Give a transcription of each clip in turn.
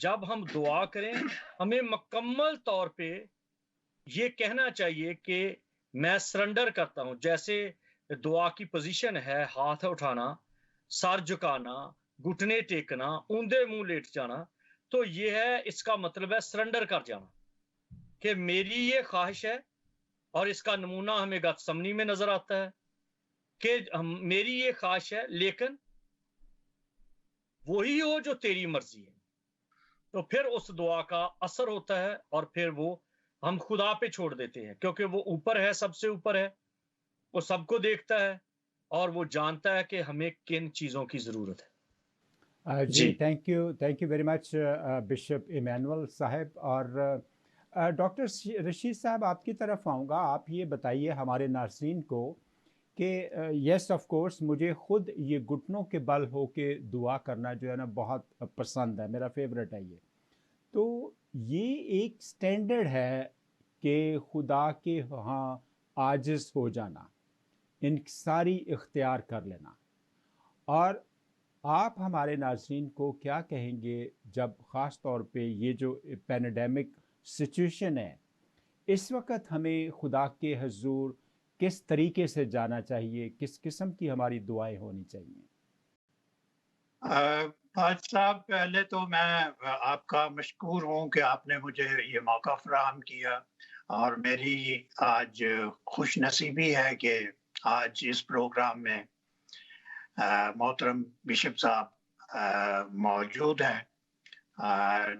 جب ہم دعا کریں ہمیں مکمل طور پہ یہ کہنا چاہیے کہ میں سرنڈر کرتا ہوں. جیسے دعا کی پوزیشن ہے ہاتھ اٹھانا، سر جھکانا، گھٹنے ٹیکنا، اوندے منہ لیٹ جانا، تو یہ ہے، اس کا مطلب ہے سرنڈر کر جانا کہ میری یہ خواہش ہے. اور اس کا نمونہ ہمیں گتسمنی میں نظر آتا ہے کہ میری یہ خواہش ہے لیکن وہی ہو جو تیری مرضی ہے. تو پھر اس دعا کا اثر ہوتا ہے اور پھر وہ ہم خدا پہ چھوڑ دیتے ہیں، کیونکہ وہ اوپر ہے، سب سے اوپر ہے، وہ سب کو دیکھتا ہے اور وہ جانتا ہے کہ ہمیں کن چیزوں کی ضرورت ہے. جی thank you very much bishop Emmanuel صاحب. اور ڈاکٹر رشید صاحب آپ کی طرف آؤں گا. آپ یہ بتائیے ہمارے ناظرین کو کہ یس آف کورس مجھے خود یہ گھٹنوں کے بل ہو کے دعا کرنا جو ہے نا بہت پسند ہے، میرا فیوریٹ ہے یہ. تو یہ ایک سٹینڈرڈ ہے کہ خدا کے ہاں عاجز ہو جانا، انکساری اختیار کر لینا. اور آپ ہمارے ناظرین کو کیا کہیں گے جب خاص طور پہ یہ جو پینڈیمک سچویشن ہے اس وقت ہمیں خدا کے حضور کس طریقے سے جانا چاہیے، کس قسم کی ہماری دعائیں ہونی چاہیے؟ فاضل صاحب، پہلے تو میں آپ کا مشکور ہوں کہ آپ نے مجھے یہ موقع فراہم کیا، اور میری آج خوش نصیبی ہے کہ آج اس پروگرام میں محترم بشپ صاحب موجود ہیں.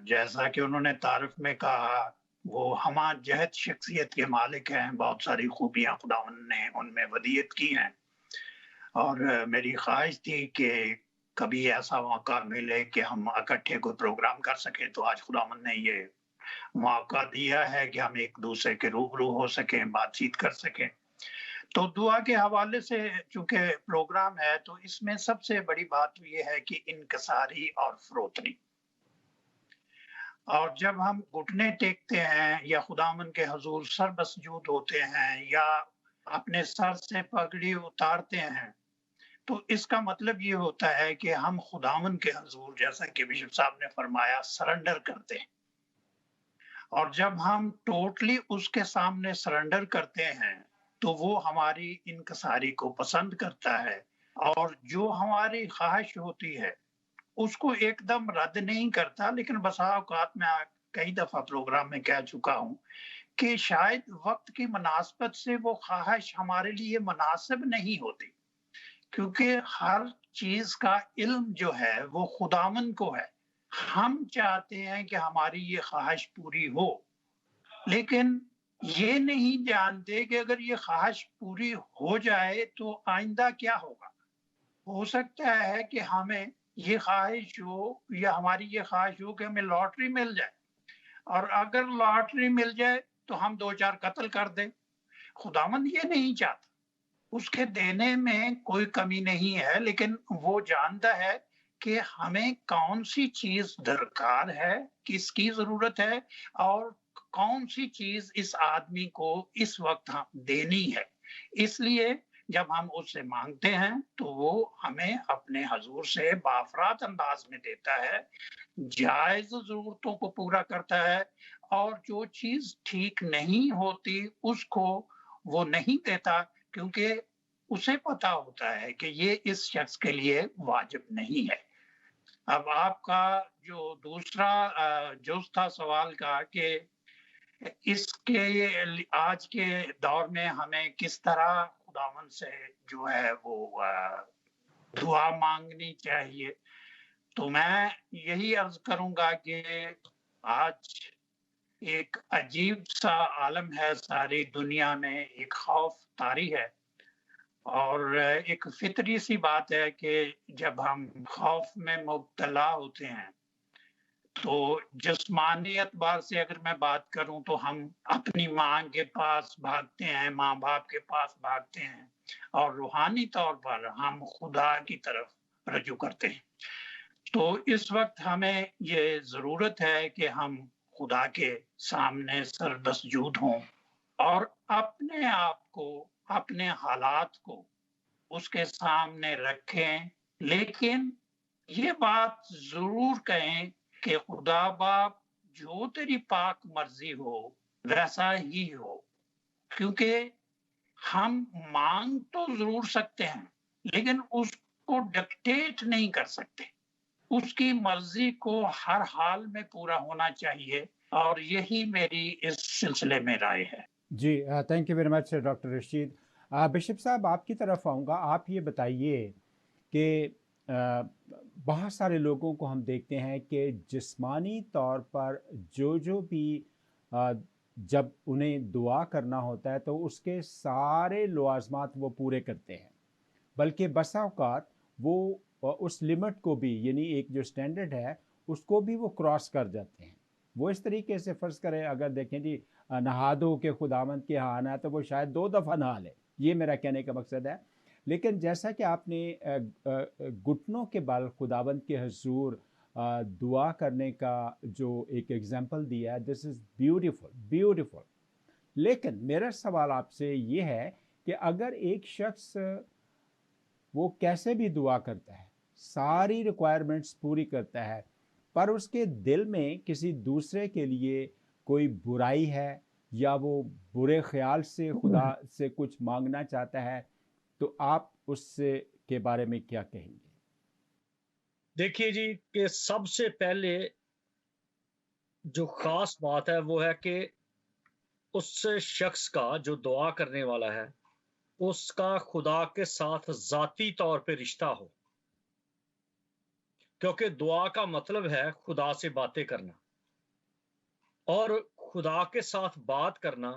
جیسا کہ انہوں نے تعارف میں کہا، وہ ہمہ جہت شخصیت کے مالک ہیں، بہت ساری خوبیاں خداوند نے ان میں ودیعت کی ہیں، اور میری خواہش تھی کہ کبھی ایسا موقع ملے کہ ہم اکٹھے کوئی پروگرام کر سکیں. تو آج خداوند نے یہ موقع دیا ہے کہ ہم ایک دوسرے کے روبرو ہو سکیں، بات چیت کر سکیں. تو دعا کے حوالے سے چونکہ پروگرام ہے تو اس میں سب سے بڑی بات یہ ہے کہ انکساری اور فروتنی. اور جب ہم گھٹنے ٹیکتے ہیں یا خداوند کے حضور سر بسجود ہوتے ہیں یا اپنے سر سے پگڑی اتارتے ہیں، تو اس کا مطلب یہ ہوتا ہے کہ ہم خداوند کے حضور، جیسا کہ بشپ صاحب نے فرمایا، سرنڈر کرتے ہیں. اور جب ہم ٹوٹلی اس کے سامنے سرنڈر کرتے ہیں تو وہ ہماری انکساری کو پسند کرتا ہے، اور جو ہماری خواہش ہوتی ہے اس کو ایک دم رد نہیں کرتا. لیکن بسا اوقات میں کئی دفعہ پروگرام میں کہہ چکا ہوں کہ شاید وقت کی مناسبت سے وہ خواہش ہمارے لیے مناسب نہیں ہوتی، کیونکہ ہر چیز کا علم جو ہے وہ خداوند کو ہے. ہم چاہتے ہیں کہ ہماری یہ خواہش پوری ہو، لیکن یہ نہیں جانتے کہ اگر یہ خواہش پوری ہو جائے تو آئندہ کیا ہوگا. ہو سکتا ہے کہ ہمیں یہ خواہش ہو یا ہماری یہ خواہش ہو کہ ہمیں لاٹری مل جائے، اور اگر لاٹری مل جائے تو ہم 2-4 قتل کر دیں. خداوند یہ نہیں چاہتا، اس کے دینے میں کوئی کمی نہیں ہے، لیکن وہ جانتا ہے کہ ہمیں کون سی چیز درکار ہے، کس کی ضرورت ہے، اور کون سی چیز اس آدمی کو اس وقت دینی ہے. اس لیے جب ہم اس سے مانگتے ہیں تو وہ ہمیں اپنے حضور سے بافرات انداز میں دیتا ہے، جائز ضرورتوں کو پورا کرتا ہے، اور جو چیز ٹھیک نہیں ہوتی اس کو وہ نہیں دیتا، کیونکہ اسے پتا ہوتا ہے کہ یہ اس شخص کے لیے واجب نہیں ہے. اب آپ کا جو دوسرا جز تھا سوال کا کہ اس کے آج کے دور میں ہمیں کس طرح خداوند سے جو ہے وہ دعا مانگنی چاہیے، تو میں یہی عرض کروں گا کہ آج ایک عجیب سا عالم ہے، ساری دنیا میں ایک خوف طاری ہے، اور ایک فطری سی بات ہے کہ جب ہم خوف میں مبتلا ہوتے ہیں تو جسمانی اعتبار سے اگر میں بات کروں تو ہم اپنی ماں کے پاس بھاگتے ہیں، ماں باپ کے پاس بھاگتے ہیں، اور روحانی طور پر ہم خدا کی طرف رجوع کرتے ہیں. تو اس وقت ہمیں یہ ضرورت ہے کہ ہم خدا کے سامنے سر بسجود ہوں اور اپنے آپ کو، اپنے حالات کو اس کے سامنے رکھیں، لیکن یہ بات ضرور کہیں کہ خدا باپ جو تیری پاک مرضی ہو ویسا ہی ہو، کیونکہ ہم مانگ تو ضرور سکتے ہیں لیکن اس کو ڈکٹیٹ نہیں کر سکتے، اس کی مرضی کو ہر حال میں پورا ہونا چاہیے، اور یہی میری اس سلسلے میں رائے ہے۔ جی thank you very much doctor Rashid. Bishop صاحب آپ کی طرف آؤں گا، آپ یہ بتائیے کہ بہت سارے لوگوں کو ہم دیکھتے ہیں کہ جسمانی طور پر جو بھی جب انہیں دعا کرنا ہوتا ہے تو اس کے سارے لوازمات وہ پورے کرتے ہیں، بلکہ بسا اوقات وہ اس لمٹ کو بھی، یعنی ایک جو سٹینڈرڈ ہے اس کو بھی وہ کراس کر جاتے ہیں۔ وہ اس طریقے سے فرض کریں، اگر دیکھیں جی نہا دو کہ خداوند کے ہاں آنا ہے تو وہ شاید 2 دفعہ نہا لے، یہ میرا کہنے کا مقصد ہے۔ لیکن جیسا کہ آپ نے گھٹنوں کے بل خداوند کے حضور دعا کرنے کا جو ایک ایگزامپل دیا ہے، دس از بیوٹیفل بیوٹیفل۔ لیکن میرا سوال آپ سے یہ ہے کہ اگر ایک شخص وہ کیسے بھی دعا کرتا ہے، ساری ریکوائرمنٹس پوری کرتا ہے، پر اس کے دل میں کسی دوسرے کے لیے کوئی برائی ہے یا وہ برے خیال سے خدا سے کچھ مانگنا چاہتا ہے، تو آپ اس سے کے بارے میں کیا کہیں گے؟ دیکھیے جی کہ سب سے پہلے جو خاص بات ہے وہ ہے کہ اس شخص کا جو دعا کرنے والا ہے اس کا خدا کے ساتھ ذاتی طور پہ رشتہ ہو، کیونکہ دعا کا مطلب ہے خدا سے باتیں کرنا، اور خدا کے ساتھ بات کرنا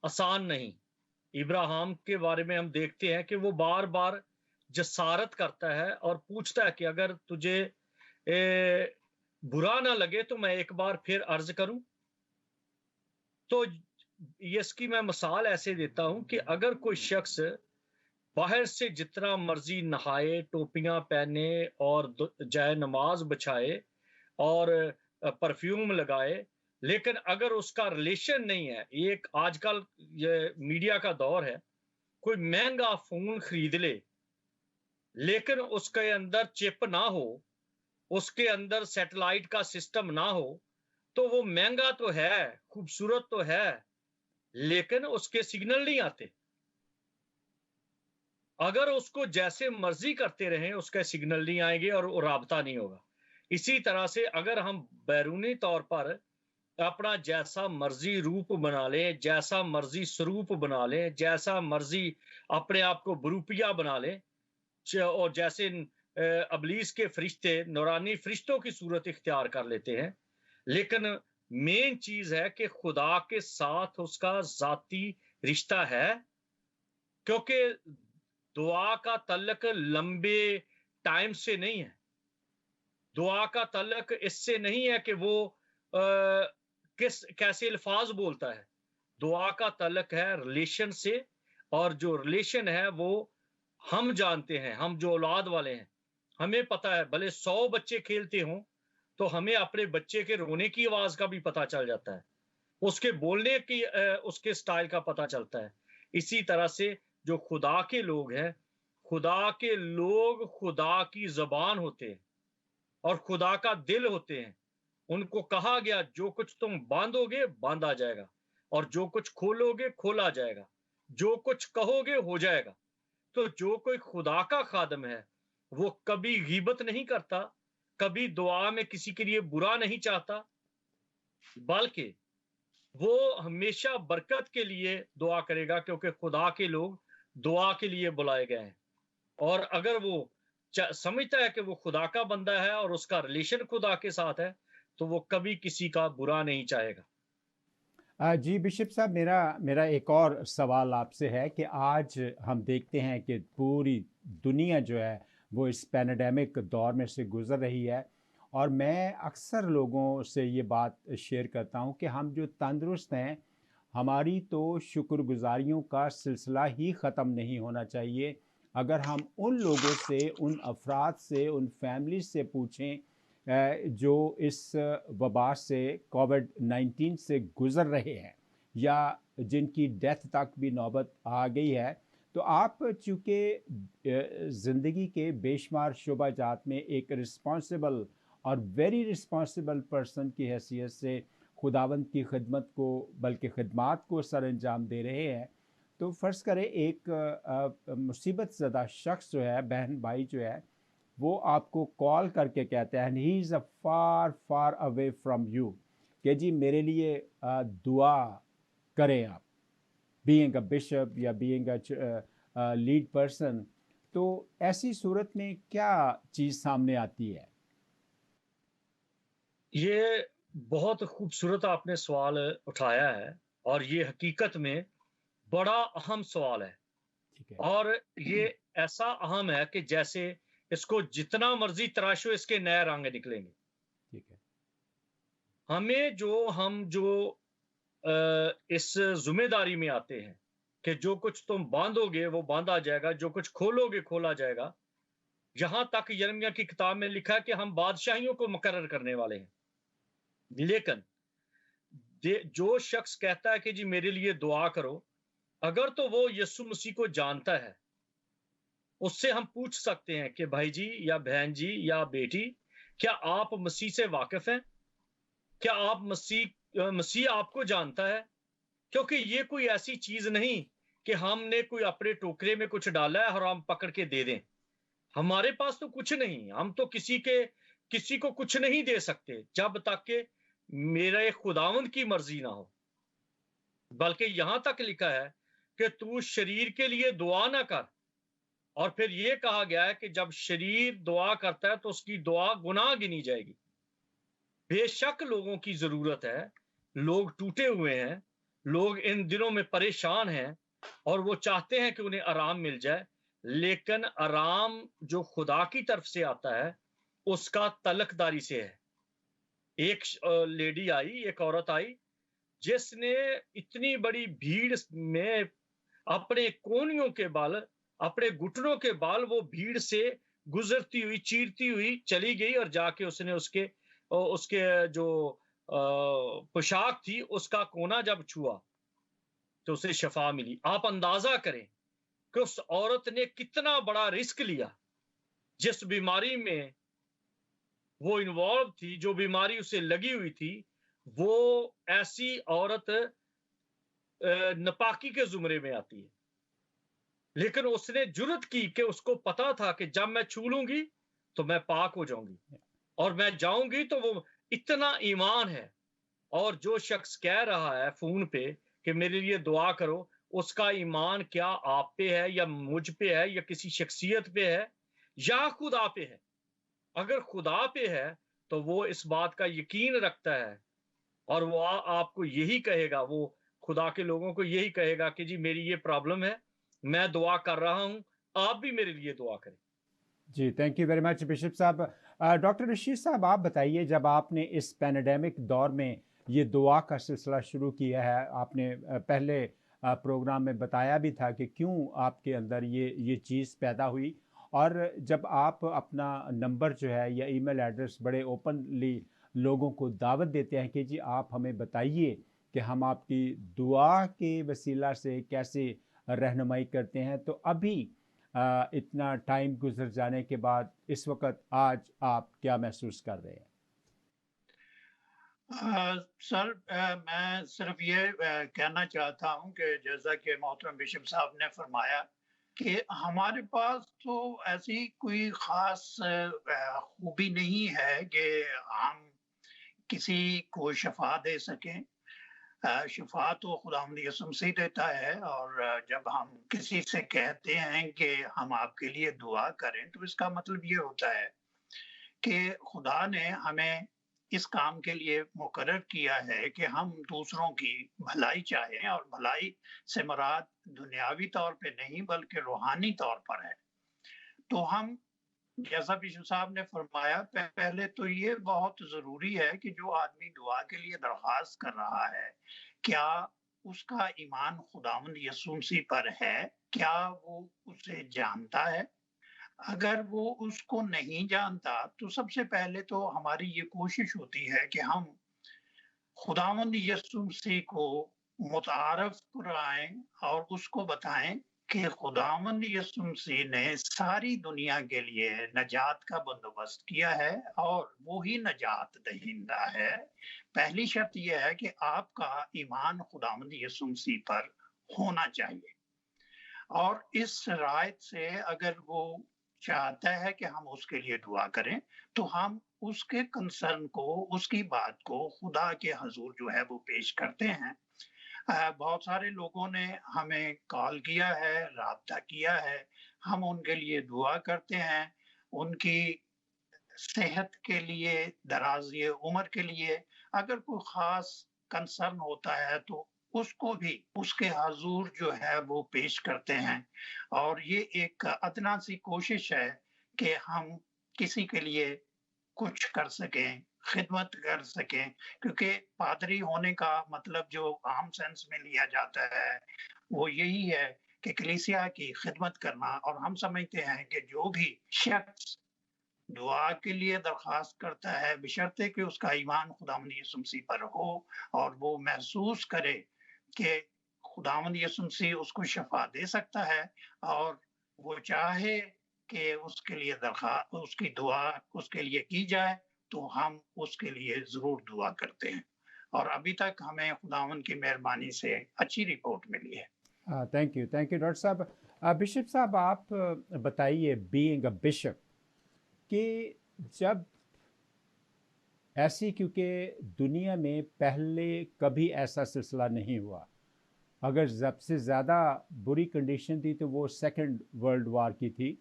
آسان نہیں۔ ابراہیم کے بارے میں ہم دیکھتے ہیں کہ وہ بار بار جسارت کرتا ہے اور پوچھتا ہے کہ اگر تجھے برا نہ لگے تو میں ایک بار پھر عرض کروں۔ تو اس کی میں مثال ایسے دیتا ہوں کہ اگر کوئی شخص باہر سے جتنا مرضی نہائے، ٹوپیاں پہنے اور جائے نماز بچھائے اور پرفیوم لگائے، لیکن اگر اس کا ریلیشن نہیں ہے، ایک آج کل یہ میڈیا کا دور ہے، کوئی مہنگا فون خرید لے لیکن اس کے اندر چپ نہ ہو، اس کے اندر سیٹلائٹ کا سسٹم نہ ہو، تو وہ مہنگا تو ہے، خوبصورت تو ہے، لیکن اس کے سگنل نہیں آتے۔ اگر اس کو جیسے مرضی کرتے رہیں اس کے سگنل نہیں آئیں گے اور رابطہ نہیں ہوگا۔ اسی طرح سے اگر ہم بیرونی طور پر اپنا جیسا مرضی روپ بنا لیں، جیسا مرضی سروپ بنا لیں، جیسا مرضی اپنے آپ کو بروپیا بنا لیں، اور جیسے ابلیس کے فرشتے نورانی فرشتوں کی صورت اختیار کر لیتے ہیں، لیکن مین چیز ہے کہ خدا کے ساتھ اس کا ذاتی رشتہ ہے، کیونکہ دعا کا تعلق لمبے ٹائم سے نہیں ہے، دعا کا تعلق اس سے نہیں ہے کہ وہ کیسے الفاظ بولتا ہے، دعا کا تعلق ہے ریلیشن سے، اور جو ریلیشن ہے وہ ہم جانتے ہیں، ہم جو اولاد والے ہیں ہمیں پتا ہے، بھلے 100 بچے کھیلتے ہوں تو ہمیں اپنے بچے کے رونے کی آواز کا بھی پتا چل جاتا ہے، اس کے بولنے کی اس کے سٹائل کا پتا چلتا ہے۔ اسی طرح سے جو خدا کے لوگ ہیں، خدا کے لوگ خدا کی زبان ہوتے ہیں اور خدا کا دل ہوتے ہیں، ان کو کہا گیا جو کچھ تم باندھو گے باندھا جائے گا، اور جو کچھ کھولو گے کھولا جائے گا، جو کچھ کہو گے ہو جائے گا۔ تو جو کوئی خدا کا خادم ہے وہ کبھی غیبت نہیں کرتا، کبھی دعا میں کسی کے لیے برا نہیں چاہتا، بلکہ وہ ہمیشہ برکت کے لیے دعا کرے گا، کیونکہ خدا کے لوگ دعا کے لیے بلائے گئے ہیں، اور اگر وہ سمجھتا ہے کہ وہ خدا کا بندہ ہے اور اس کا ریلیشن خدا کے ساتھ ہے تو وہ کبھی کسی کا برا نہیں چاہے گا۔ جی بشپ صاحب، میرا ایک اور سوال آپ سے ہے کہ آج ہم دیکھتے ہیں کہ پوری دنیا جو ہے وہ اس پینڈیمک دور میں سے گزر رہی ہے، اور میں اکثر لوگوں سے یہ بات شیئر کرتا ہوں کہ ہم جو تندرست ہیں، ہماری تو شکر گزاریوں کا سلسلہ ہی ختم نہیں ہونا چاہیے۔ اگر ہم ان لوگوں سے، ان افراد سے، ان فیملیز سے پوچھیں جو اس وبا سے، کووڈ-19 سے گزر رہے ہیں یا جن کی ڈیتھ تک بھی نوبت آ گئی ہے، تو آپ چونکہ زندگی کے بے شمار شعبہ جات میں ایک رسپانسبل اور ویری رسپانسبل پرسن کی حیثیت سے خداوند کی خدمت کو بلکہ خدمات کو سر انجام دے رہے ہیں، تو فرض کریں ایک مصیبت زدہ شخص جو ہے، بہن بھائی جو ہے، وہ آپ کو کال کر کے کہتے ہیں he is a far far away from you کہ جی میرے لیے دعا کریں آپ، بینگ اے بشپ یا بینگ اے لیڈ پرسن، تو ایسی صورت میں کیا چیز سامنے آتی ہے؟ یہ بہت خوبصورت آپ نے سوال اٹھایا ہے، اور یہ حقیقت میں بڑا اہم سوال ہے، ٹھیک ہے، اور یہ ایسا اہم ہے کہ جیسے اس کو جتنا مرضی تراشو اس کے نئے رنگ نکلیں گے۔ ٹھیک ہے، ہم جو اس ذمہ داری میں آتے ہیں کہ جو کچھ تم باندھو گے وہ باندھا جائے گا، جو کچھ کھولو گے کھولا جائے گا، یہاں تک یرمیہ کی کتاب میں لکھا ہے کہ ہم بادشاہیوں کو مقرر کرنے والے ہیں۔ لیکن جو شخص کہتا ہے کہ جی میرے لیے دعا کرو، اگر تو وہ یسوع مسیح کو جانتا ہے، اس سے ہم پوچھ سکتے ہیں کہ بھائی جی یا بہن جی یا بیٹی، کیا آپ مسیح سے واقف ہیں؟ کیا آپ مسیح آپ کو جانتا ہے؟ کیونکہ یہ کوئی ایسی چیز نہیں کہ ہم نے کوئی اپنے ٹوکرے میں کچھ ڈالا ہے اور ہم پکڑ کے دے دیں۔ ہمارے پاس تو کچھ نہیں، ہم تو کسی کو کچھ نہیں دے سکتے جب تک کہ میرے خداوند کی مرضی نہ ہو۔ بلکہ یہاں تک لکھا ہے کہ تو شریر کے لیے دعا نہ کر، اور پھر یہ کہا گیا ہے کہ جب شریر دعا کرتا ہے تو اس کی دعا گناہ گنی جائے گی۔ بے شک لوگوں کی ضرورت ہے، لوگ ٹوٹے ہوئے ہیں، لوگ ان دنوں میں پریشان ہیں، اور وہ چاہتے ہیں کہ انہیں آرام مل جائے، لیکن آرام جو خدا کی طرف سے آتا ہے اس کا تعلق داری سے ہے۔ ایک لیڈی آئی، ایک عورت آئی جس نے اتنی بڑی بھیڑ میں اپنے کونیوں کے بال، اپنے گھٹنوں کے بال وہ بھیڑ سے گزرتی ہوئی چیرتی ہوئی چلی گئی، اور جا کے اس نے اس کے جو پوشاک تھی اس کا کونا جب چھوا تو اسے شفا ملی۔ آپ اندازہ کریں کہ اس عورت نے کتنا بڑا رسک لیا۔ جس بیماری میں وہ انوالو تھی، جو بیماری اسے لگی ہوئی تھی، وہ ایسی عورت نپاکی کے زمرے میں آتی ہے، لیکن اس نے جرت کی کہ اس کو پتا تھا کہ جب میں چھو لوں گی تو میں پاک ہو جاؤں گی، اور میں جاؤں گی تو وہ اتنا ایمان ہے۔ اور جو شخص کہہ رہا ہے فون پہ کہ میرے لیے دعا کرو، اس کا ایمان کیا آپ پہ ہے یا مجھ پہ ہے یا کسی شخصیت پہ ہے یا خدا پہ ہے؟ اگر خدا پہ ہے تو وہ اس بات کا یقین رکھتا ہے، اور وہ آپ کو یہی کہے گا، وہ خدا کے لوگوں کو یہی کہے گا کہ جی میری یہ پرابلم ہے، میں دعا کر رہا ہوں، آپ بھی میرے لیے دعا کریں۔ جی thank you very much bishop صاحب۔ ڈاکٹر رشید صاحب، آپ بتائیے، جب آپ نے اس پینیڈیمک دور میں یہ دعا کا سلسلہ شروع کیا ہے، آپ نے پہلے پروگرام میں بتایا بھی تھا کہ کیوں آپ کے اندر یہ چیز پیدا ہوئی، اور جب آپ اپنا نمبر جو ہے یا ای میل ایڈریس بڑے اوپنلی لوگوں کو دعوت دیتے ہیں کہ جی آپ ہمیں بتائیے کہ ہم آپ کی دعا کے وسیلہ سے کیسے رہنمائی کرتے ہیں، تو ابھی اتنا ٹائم گزر جانے کے بعد اس وقت آج آپ کیا محسوس کر رہے ہیں؟ سر، میں صرف یہ کہنا چاہتا ہوں کہ جیسا کہ محترم بشپ صاحب نے فرمایا کہ ہمارے پاس تو ایسی کوئی خاص خوبی نہیں ہے کہ ہم کسی کو شفا دے سکیں۔ شفا تو خداوند یسوع مسیح دیتا ہے، اور جب ہم کسی سے کہتے ہیں کہ ہم آپ کے لیے دعا کریں تو اس کا مطلب یہ ہوتا ہے کہ خدا نے ہمیں اس کام کے لیے مقرر کیا ہے کہ ہم دوسروں کی بھلائی چاہیں، اور بھلائی سے مراد دنیاوی طور پہ نہیں بلکہ روحانی طور پر ہے۔ تو ہم، جیسا بشپ صاحب نے فرمایا، پہلے تو یہ بہت ضروری ہے کہ جو آدمی دعا کے لیے درخواست کر رہا ہے، کیا اس کا ایمان خداوند یسوع مسیح پر ہے؟ کیا وہ اسے جانتا ہے؟ اگر وہ اس کو نہیں جانتا تو سب سے پہلے تو ہماری یہ کوشش ہوتی ہے کہ ہم خداوند یسوع مسیح کو متعارف کرائیں اور اس کو بتائیں کہ خداوند یسوع مسیح نے ساری دنیا کے لیے نجات کا بندوبست کیا ہے اور وہی نجات دہندہ ہے۔ پہلی شرط یہ ہے کہ آپ کا ایمان خداوند یسوع مسیح پر ہونا چاہیے، اور اس رائت سے اگر وہ چاہتا ہے کہ ہم اس کے لیے دعا کریں تو ہم اس کے کنسرن کو، اس کی بات کو خدا کے حضور جو ہے وہ پیش کرتے ہیں۔ بہت سارے لوگوں نے ہمیں کال کیا ہے، رابطہ کیا ہے، ہم ان کے لیے دعا کرتے ہیں، ان کی صحت کے لیے، درازی عمر کے لیے اگر کوئی خاص کنسرن ہوتا ہے تو اس کو بھی اس کے حضور جو ہے وہ پیش کرتے ہیں، اور یہ ایک ادنا سی کوشش ہے کہ ہم کسی کے لیے کچھ کر سکیں، خدمت کر سکیں، کیونکہ پادری ہونے کا مطلب جو عام سینس میں لیا جاتا ہے وہ یہی ہے کہ کلیسیا کی خدمت کرنا، اور ہم سمجھتے ہیں کہ جو بھی شخص دعا کے لیے درخواست کرتا ہے بشرطے کہ اس کا ایمان خداوند یسوع مسیح پر ہو اور وہ محسوس کرے کہ خداوند یسوع مسیح اس کو شفا دے سکتا ہے، اور وہ چاہے کہ اس کے لیے درخواست، اس کی دعا اس کے لیے کی جائے، تو ہم اس کے لیے ضرور دعا کرتے ہیں، اور ابھی تک ہمیں خداوند کی مہربانی سے اچھی رپورٹ ملی ہے۔ تھینک یو ڈاکٹر صاحب۔ بشپ صاحب آپ بتائیے، بینگ اے بشپ، کہ جب ایسی، کیونکہ دنیا میں پہلے کبھی ایسا سلسلہ نہیں ہوا، اگر سب سے زیادہ بری کنڈیشن تھی تو وہ سیکنڈ ورلڈ وار کی تھی،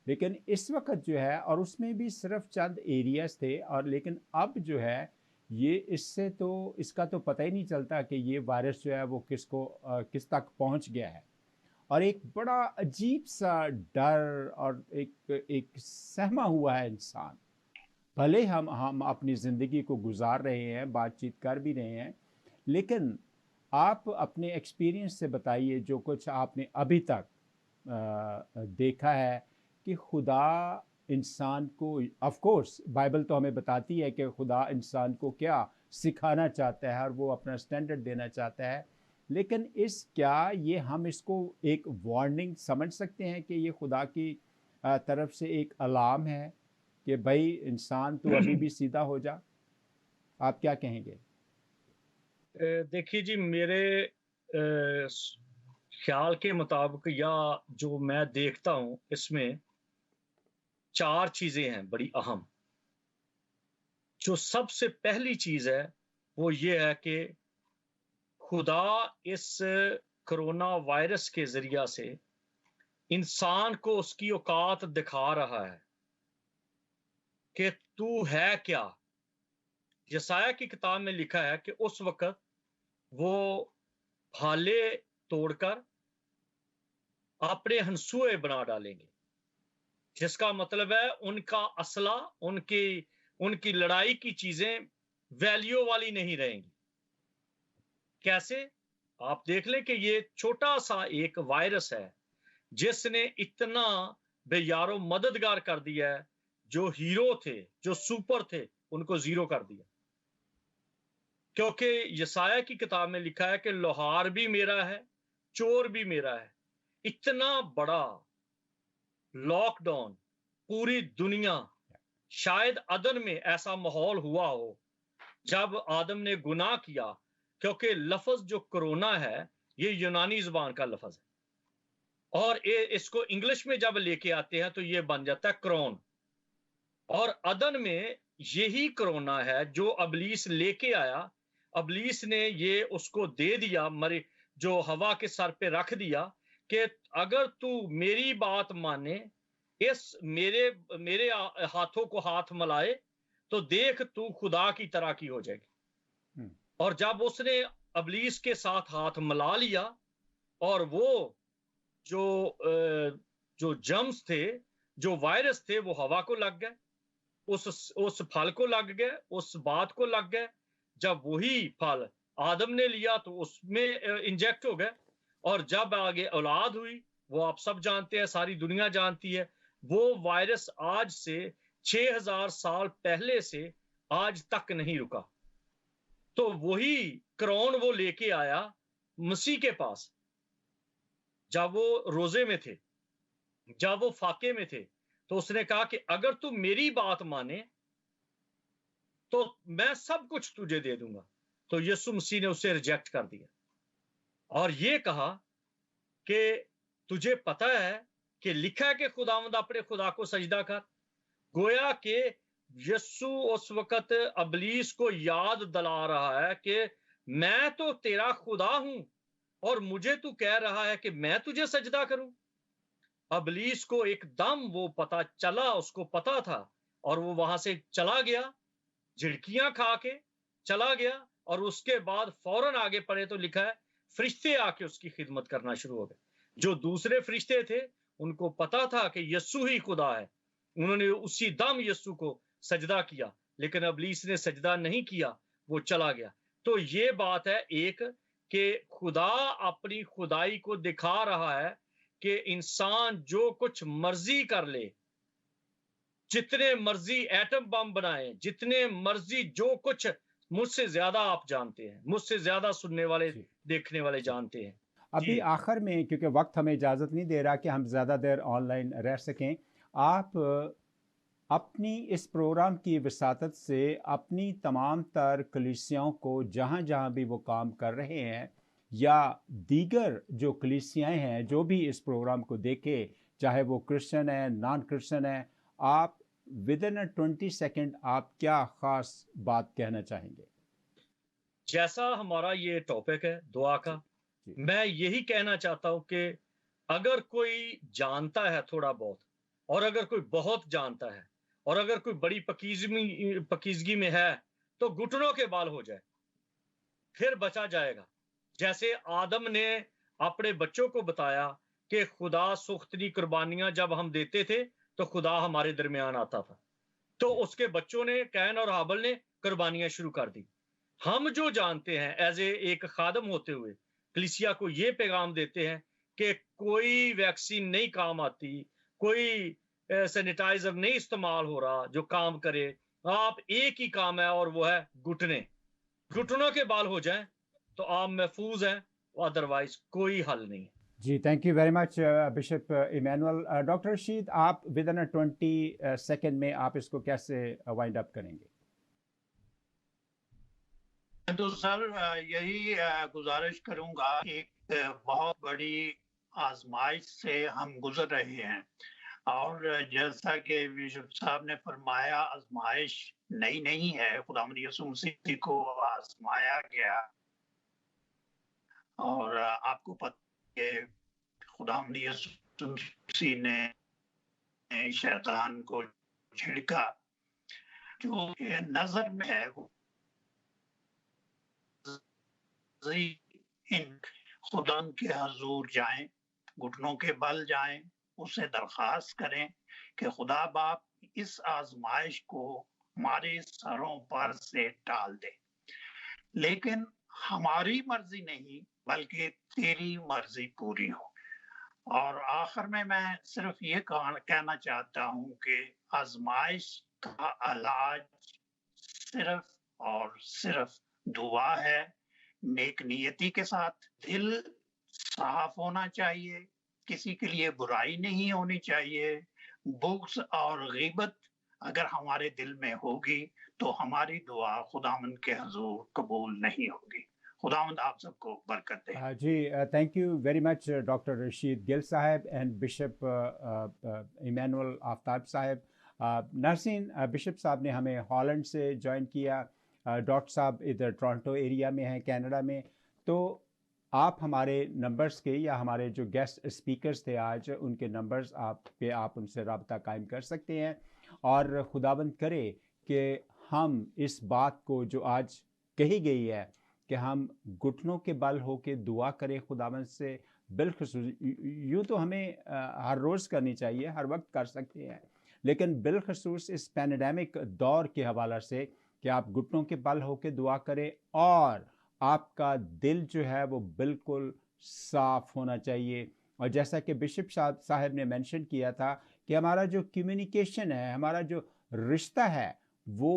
لیکن اس وقت جو ہے، اور اس میں بھی صرف چند ایریاز تھے، اور لیکن اب جو ہے یہ اس کا تو پتہ ہی نہیں چلتا کہ یہ وائرس جو ہے وہ کس تک پہنچ گیا ہے، اور ایک بڑا عجیب سا ڈر اور ایک سہما ہوا ہے انسان۔ بھلے ہم اپنی زندگی کو گزار رہے ہیں، بات چیت کر بھی رہے ہیں، لیکن آپ اپنے ایکسپیرینس سے بتائیے جو کچھ آپ نے ابھی تک دیکھا ہے، کہ خدا انسان کو، آف کورس بائبل تو ہمیں بتاتی ہے کہ خدا انسان کو کیا سکھانا چاہتا ہے اور وہ اپنا سٹینڈرڈ دینا چاہتا ہے، لیکن ہم اس کو ایک وارننگ سمجھ سکتے ہیں کہ یہ خدا کی طرف سے ایک الارم ہے کہ بھائی انسان تو ابھی بھی سیدھا ہو جا؟ آپ کیا کہیں گے؟ دیکھیے جی، میرے خیال کے مطابق یا جو میں دیکھتا ہوں، اس میں 4 چیزیں ہیں بڑی اہم۔ جو سب سے پہلی چیز ہے وہ یہ ہے کہ خدا اس کرونا وائرس کے ذریعہ سے انسان کو اس کی اوقات دکھا رہا ہے کہ تو ہے کیا۔ یسایہ کی کتاب میں لکھا ہے کہ اس وقت وہ بھالے توڑ کر اپنے ہنسوئے بنا ڈالیں گے، جس کا مطلب ہے ان کا اسلحہ، ان کی لڑائی کی چیزیں ویلیو والی نہیں رہیں گی۔ کیسے؟ آپ دیکھ لیں کہ یہ چھوٹا سا ایک وائرس ہے جس نے اتنا بے یار و مددگار کر دیا ہے، جو ہیرو تھے، جو سپر تھے، ان کو زیرو کر دیا۔ کیونکہ یسایہ کی کتاب میں لکھا ہے کہ لوہار بھی میرا ہے، چور بھی میرا ہے۔ اتنا بڑا لاک ڈاؤن پوری دنیا، شاید عدن میں ایسا ماحول ہوا ہو جب آدم نے گناہ کیا، کیونکہ لفظ جو کرونا ہے یہ یونانی زبان کا لفظ ہے، اور اس کو انگلش میں جب لے کے آتے ہیں تو یہ بن جاتا ہے کرون۔ اور عدن میں یہی کرونا ہے جو ابلیس لے کے آیا۔ ابلیس نے یہ اس کو دے دیا، جو ہوا کے سر پہ رکھ دیا کہ اگر تو میری بات مانے، میرے ہاتھوں کو ہاتھ ملائے، تو دیکھ تو خدا کی طرح کی ہو جائے گی۔ اور جب اس نے ابلیس کے ساتھ ہاتھ ملا لیا، اور وہ جو جرمز تھے، جو وائرس تھے، وہ ہوا کو لگ گئے، اس پھل کو لگ گئے، اس بات کو لگ گئے۔ جب وہی پھل آدم نے لیا تو اس میں انجیکٹ ہو گئے، اور جب آگے اولاد ہوئی، وہ آپ سب جانتے ہیں، ساری دنیا جانتی ہے، وہ وائرس آج سے 6000 سال پہلے سے آج تک نہیں رکا۔ تو وہی کرون وہ لے کے آیا مسیح کے پاس، جب وہ روزے میں تھے، جب وہ فاقے میں تھے، تو اس نے کہا کہ اگر تو میری بات مانے تو میں سب کچھ تجھے دے دوں گا. تو یسوع مسیح نے اسے ریجیکٹ کر دیا اور یہ کہا کہ تجھے پتا ہے کہ لکھا ہے کہ خداوند اپنے خدا کو سجدہ کر. گویا کہ یسوع اس وقت ابلیس کو یاد دلا رہا ہے کہ میں تو تیرا خدا ہوں اور مجھے تو کہہ رہا ہے کہ میں تجھے سجدہ کروں. ابلیس کو ایک دم وہ پتا چلا، اس کو پتا تھا، اور وہ وہاں سے چلا گیا، جھڑکیاں کھا کے چلا گیا. اور اس کے بعد فوراً آگے پڑھے تو لکھا ہے فرشتے آ کے اس کی خدمت کرنا شروع ہو گئے. جو دوسرے فرشتے تھے ان کو پتا تھا کہ یسوع ہی خدا ہے، انہوں نے اسی دم یسوع کو سجدہ کیا، لیکن ابلیس نے سجدہ نہیں کیا، وہ چلا گیا. تو یہ بات ہے ایک کہ خدا اپنی خدائی کو دکھا رہا ہے کہ انسان جو کچھ مرضی کر لے، جتنے مرضی ایٹم بم بنائے، جتنے مرضی جو کچھ، مجھ سے زیادہ آپ جانتے ہیں، مجھ سے زیادہ سننے والے جی دیکھنے والے جی جانتے ہیں. ابھی آخر میں کیونکہ وقت ہمیں اجازت نہیں دے رہا کہ ہم زیادہ دیر آن لائن رہ سکیں، آپ اپنی اس پروگرام کی وساطت سے اپنی تمام تر کلیسیاؤں کو جہاں جہاں بھی وہ کام کر رہے ہیں یا دیگر جو کلیسیائیں ہیں جو بھی اس پروگرام کو دیکھے، چاہے وہ کرسچن ہیں نان کرسچن ہیں، آپ ودن 20 سیکنڈ آپ کیا خاص بات کہنا چاہیں گے؟ جیسا ہمارا یہ ٹاپک ہے دعا کا، جی جی میں یہی کہنا چاہتا ہوں کہ اگر کوئی جانتا ہے تھوڑا بہت، اور اگر کوئی بہت جانتا ہے، اور اگر کوئی بڑی پکیزگی میں ہے، تو گھٹنوں کے بال ہو جائے، پھر بچا جائے گا. جیسے آدم نے اپنے بچوں کو بتایا کہ خدا سختنی قربانیاں جب ہم دیتے تھے تو خدا ہمارے درمیان آتا تھا، تو جی اس کے بچوں نے، کین اور حابل نے قربانیاں شروع کر دی. ہم جو جانتے ہیں ایز اے ایک خادم ہوتے ہوئے کلیسیا کو یہ پیغام دیتے ہیں کہ کوئی ویکسین نہیں کام آتی، کوئی سینیٹائزر نہیں استعمال ہو رہا جو کام کرے. آپ ایک ہی کام ہے اور وہ ہے گھٹنوں کے بال ہو جائیں تو آپ محفوظ ہیں، ادروائز کوئی حل نہیں. جی thank you very much bishop Emmanuel. Doctor Rashid, آپ ودن 20 سیکنڈ میں آپ اس کو کیسے وائنڈ اپ کریں گے؟ تو سر یہی گزارش کروں گا، ایک بہت بڑی آزمائش سے ہم گزر رہے ہیں، اور جیسا کہ بشپ صاحب نے فرمایا آزمائش نئی نہیں ہے، خداوند یسوع مسیح کو آزمایا گیا، اور آپ کو پتہ ہے کہ خداوند یسوع مسیح نے شیطان کو جھڑکا، جو کہ نظر میں ہے ان خدا کے حضور جائیں، گھٹنوں کے بل جائیں، اسے درخواست کریں کہ خدا باپ اس آزمائش کو ہمارے سروں پر سے ٹال دے، لیکن ہماری مرضی نہیں بلکہ تیری مرضی پوری ہو. اور آخر میں صرف یہ کہنا چاہتا ہوں کہ آزمائش کا علاج صرف اور صرف دعا ہے، نیک نیتی کے ساتھ، دل صاف ہونا چاہیے، کسی کے لیے برائی نہیں ہونی چاہیے. بغض اور غیبت اگر ہمارے دل میں ہوگی تو ہماری دعا خداوند کے حضور قبول نہیں ہوگی. خداوند آپ سب کو برکت دے. جی thank you very much doctor Rashid Gill صاحب اینڈ بشپ ایمینول آفتاب صاحب. نرسین، بشپ صاحب نے ہمیں ہالینڈ سے جوائن کیا، ڈاکٹر صاحب ادھر ٹورانٹو ایریا میں ہیں کینیڈا میں. تو آپ ہمارے نمبرز کے یا ہمارے جو گیسٹ اسپیکرز تھے آج، ان کے نمبرز آپ ان سے رابطہ قائم کر سکتے ہیں، اور خداوند کرے کہ ہم اس بات کو جو آج کہی گئی ہے کہ ہم گھٹنوں کے بل ہو کے دعا کریں خداوند سے. بالخصوص یوں تو ہمیں ہر روز کرنی چاہیے، ہر وقت کر سکتے ہیں، لیکن بالخصوص اس پینڈیمک دور کے حوالے سے کہ آپ گھٹنوں کے بل ہو کے دعا کریں، اور آپ کا دل جو ہے وہ بالکل صاف ہونا چاہیے. اور جیسا کہ بشپ صاحب نے مینشن کیا تھا کہ ہمارا جو کمیونیکیشن ہے، ہمارا جو رشتہ ہے، وہ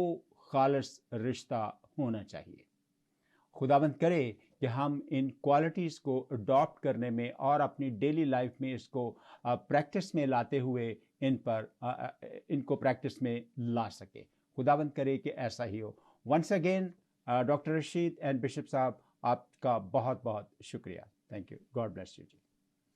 خالص رشتہ ہونا چاہیے. خداوند کرے کہ ہم ان کوالٹیز کو اڈاپٹ کرنے میں اور اپنی ڈیلی لائف میں اس کو پریکٹس میں لاتے ہوئے ان کو پریکٹس میں لا سکے. خداوند کرے کہ ایسا ہی ہو. Once again doctor Rashid and bishop صاحب، آپ کا بہت بہت شکریہ. Thank you. God bless you G.